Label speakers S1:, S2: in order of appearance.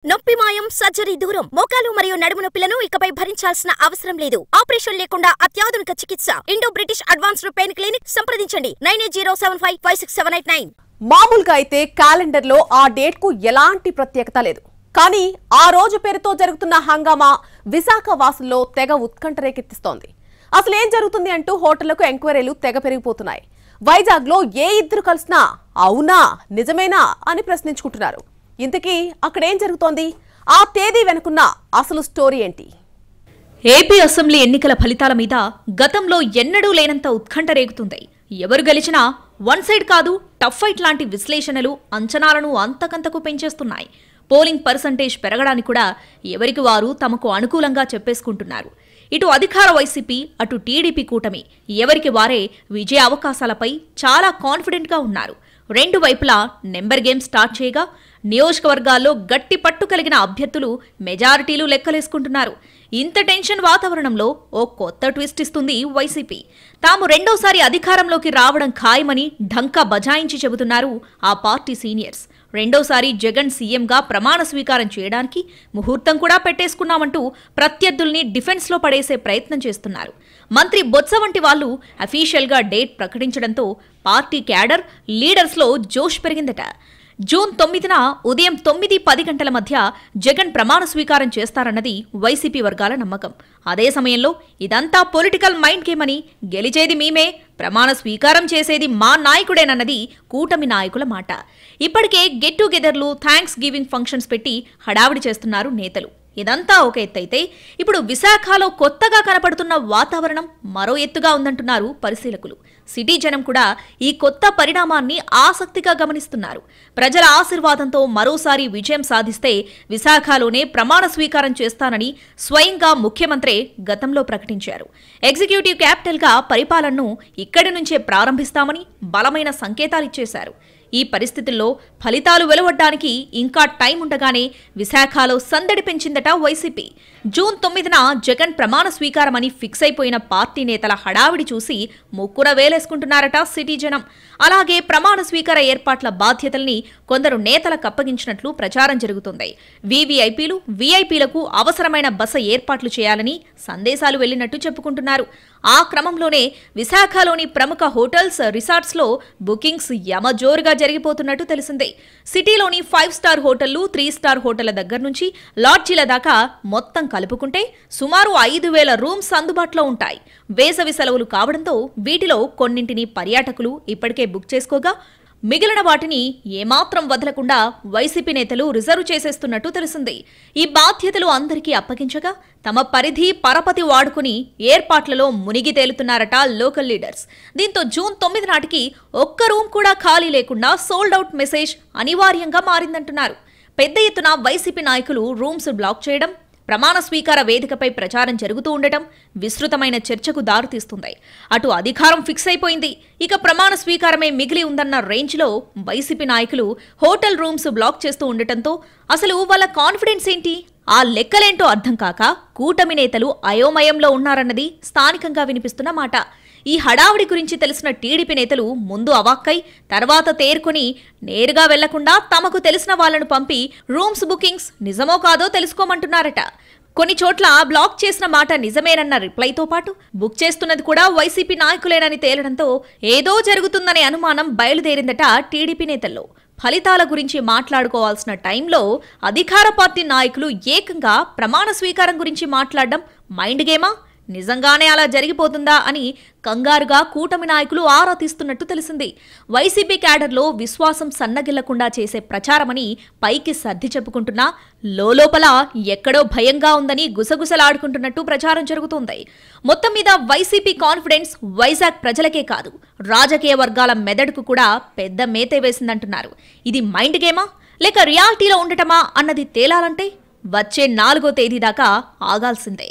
S1: నొప్పి మాయం సర్జరీ దూరం మోకాలు మరియు నడుము నొప్పులను ఇకపై భరించాల్సిన అవసరం లేదు. ఆపరేషన్ లేకుండా అత్యాధునిక చికిత్స Indo British advanced pain clinic సంప్రదించండి 9807556789.
S2: మామూలుగా అయితే క్యాలెండర్లో ఆ డేట్ కు ఎలాంటి ప్రత్యేకత లేదు. కానీ ఆ రోజు పేరుతో జరుగుతున్న హంగామా విశాఖ వాసుల్లో తెగ ఉత్కంఠ రేకెత్తిస్తోంది. అసలు ఏం జరుగుతుంది అంటూ హోటళ్లకు ఎంక్వైరీలు తెగ పెరిగిపోతున్నాయి. వైజాగ్ లో ఏ ఇద్దరు కలిసినా అవునా నిజమేనా అని ప్రశ్నించుకుంటున్నారు. ఇంతకీ అక్కడేం జరుగుతోంది? ఆ తేదీ వెనుకున్న అసలు స్టోరీ ఏంటి?
S3: ఏపీ అసెంబ్లీ ఎన్నికల ఫలితాల మీద గతంలో ఎన్నడూ లేనంత ఉత్కంఠ రేగుతుంది. ఎవరు గెలిచినా వన్ సైడ్ కాదు, టఫ్ ఫైట్ లాంటి విశ్లేషణలు అంచనాలను అంతకంతకు పెంచేస్తున్నాయి. పోలింగ్ పర్సంటేజ్ పెరగడానికి కూడా ఎవరికి వారు తమకు అనుకూలంగా చెప్పేసుకుంటున్నారు. ఇటు అధికార వైసీపీ, అటు టీడీపీ కూటమి ఎవరికి వారే విజయ అవకాశాలపై చాలా కాన్ఫిడెంట్గా ఉన్నారు. రెండు వైపులా నెంబర్ గేమ్ స్టార్ట్ చేయగా నియోజకవర్గాల్లో గట్టి పట్టు కలిగిన అభ్యర్థులు మెజారిటీలు లెక్కలేసుకుంటున్నారు. ఇంత టెన్షన్ వాతావరణంలో ఓ కొత్త ట్విస్ట్ ఇస్తుంది వైసీపీ. తాము రెండోసారి అధికారంలోకి రావడం ఖాయమని ఢంకా బజాయించి చెబుతున్నారు ఆ పార్టీ సీనియర్స్. రెండోసారి జగన్ సీఎంగా ప్రమాణ స్వీకారం చేయడానికి ముహూర్తం కూడా పెట్టేసుకున్నామంటూ ప్రత్యర్థుల్ని డిఫెన్స్లో పడేసే ప్రయత్నం చేస్తున్నారు. మంత్రి బొత్స వంటి వాళ్లు అఫీషియల్గా డేట్ ప్రకటించడంతో పార్టీ క్యాడర్, లీడర్స్లో జోష్ పెరిగిందట. జూన్ 9న ఉదయం 9-10 గంటల మధ్య జగన్ ప్రమాణ స్వీకారం చేస్తారన్నది వైసీపీ వర్గాల నమ్మకం. అదే సమయంలో ఇదంతా పొలిటికల్ మైండ్ గేమ్ అని, గెలిచేది మేమే, ప్రమాణ స్వీకారం చేసేది మా నాయకుడేనన్నది కూటమి నాయకుల మాట. ఇప్పటికే గెట్ టుగెదర్లు, థ్యాంక్స్ గివింగ్ ఫంక్షన్స్ పెట్టి హడావిడి చేస్తున్నారు నేతలు. ఇదంతా ఒక ఎత్తైతే ఇప్పుడు విశాఖలో కొత్తగా కనపడుతున్న వాతావరణం మరో ఎత్తుగా ఉందంటున్నారు పరిశీలకులు. సిటీ జనం కూడా ఈ కొత్త పరిణామాన్ని ఆసక్తిగా గమనిస్తున్నారు. ప్రజల ఆశీర్వాదంతో మరోసారి విజయం సాధిస్తే విశాఖలోనే ప్రమాణ స్వీకారం చేస్తానని స్వయంగా ముఖ్యమంత్రి గతంలో ప్రకటించారు. ఎగ్జిక్యూటివ్ క్యాపిటల్గా పరిపాలనను ఇక్కడి నుంచే ప్రారంభిస్తామని బలమైన సంకేతాలిచ్చేశారు. ఈ పరిస్థితుల్లో ఫలితాలు వెలువడ్డానికి ఇంకా టైం ఉండగానే విశాఖలో సందడి పెంచిందట వైసీపీ. జూన్ 9న జగన్ ప్రమాణ స్వీకారమని ఫిక్స్ అయిపోయిన పార్టీ నేతల హడావిడి చూసి ముక్కున వేలేసుకుంటున్నారట సిటీ జనం. అలాగే ప్రమాణ స్వీకార ఏర్పాట్ల బాధ్యతల్ని కొందరు నేతలకు అప్పగించినట్లు ప్రచారం జరుగుతుంది. వీవీఐపీలు, వీఐపీలకు అవసరమైన బస ఏర్పాట్లు చేయాలని సందేశాలు వెళ్లినట్టు చెప్పుకుంటున్నారు. ఆ క్రమంలోనే విశాఖలోని ప్రముఖ హోటల్స్, రిసార్ట్స్లో బుకింగ్స్ యమజోరుగా జరిగిపోతున్నట్టు తెలిసిందే. సిటీలోని 5 స్టార్ హోటళ్లు, 3 స్టార్ హోటళ్ల దగ్గర నుంచి లాడ్జీల దాకా మొత్తం కలుపుకుంటే సుమారు 5,000 రూమ్స్ అందుబాటులో ఉంటాయి. వేసవి సెలవులు కావడంతో వీటిలో కొన్నింటిని పర్యాటకులు ఇప్పటికే బుక్ చేసుకోగా మిగిలిన వాటిని ఏమాత్రం వదలకుండా వైసీపీ నేతలు రిజర్వ్ చేసేస్తున్నట్టు తెలిసింది. ఈ బాధ్యతలు అందరికీ అప్పగించగా తమ పరిధి, పరపతి వాడుకుని ఏర్పాట్లలో మునిగి తేలుతున్నారట లోకల్ లీడర్స్. దీంతో జూన్ 9 నాటికి ఒక్క రూమ్ కూడా ఖాళీ లేకుండా సోల్డ్ అవుట్ మెసేజ్ అనివార్యంగా మారిందంటున్నారు. పెద్ద ఎత్తున వైసీపీ నాయకులు రూమ్స్ బ్లాక్ చేయడం, ప్రమాణ స్వీకార వేదికపై ప్రచారం జరుగుతూ ఉండటం విస్తృతమైన చర్చకు దారితీస్తుంది. అటు అధికారం ఫిక్స్ అయిపోయింది, ఇక ప్రమాణ స్వీకారమే మిగిలి ఉందన్న రేంజ్లో వైసీపీ నాయకులు హోటల్ రూమ్స్ బ్లాక్ చేస్తూ ఉండటంతో అసలు వాళ్ళ కాన్ఫిడెన్స్ ఏంటి, ఆ లెక్కలేంటో అర్థం కాక కూటమి నేతలు అయోమయంలో ఉన్నారన్నది స్థానికంగా వినిపిస్తున్న మాట. ఈ హడావుడి గురించి తెలిసిన టీడీపీ నేతలు ముందు అవాక్కై తర్వాత తేరుకొని నేరుగా వెళ్లకుండా తమకు తెలిసిన వాళ్లను పంపి రూమ్స్ బుకింగ్స్ నిజమో కాదో తెలుసుకోమంటున్నారట. కొన్ని చోట్ల బ్లాక్ చేసిన మాట నిజమేనన్న రిప్లైతో పాటు బుక్ చేస్తున్నది కూడా వైసీపీ నాయకులేనని తేలడంతో ఏదో జరుగుతుందనే అనుమానం బయలుదేరిందట టీడీపీ నేతల్లో. ఫలితాల గురించి మాట్లాడుకోవాల్సిన టైంలో అధికార పార్టీ నాయకులు ఏకంగా ప్రమాణ స్వీకారం గురించి మాట్లాడడం మైండ్ గేమా, నిజంగానే అలా జరిగిపోతుందా అని కంగారుగా కూటమి నాయకులు ఆరా తీస్తున్నట్టు తెలిసింది. వైసీపీ క్యాడర్లో విశ్వాసం సన్నగిల్లకుండా చేసే ప్రచారమని పైకి సర్ది చెప్పుకుంటున్నా లోపల ఎక్కడో భయంగా ఉందని గుసగుసలాడుకుంటున్నట్టు ప్రచారం జరుగుతోంది. మొత్తం మీద వైసీపీ కాన్ఫిడెన్స్ వైజాగ్ ప్రజలకే కాదు, రాజకీయ వర్గాల మెదడుకు కూడా పెద్ద మేతే వేసిందంటున్నారు. ఇది మైండ్ గేమా లేక రియాలిటీలో ఉండటమా అన్నది తేలాలంటే వచ్చే 4వ తేదీ దాకా ఆగాల్సిందే.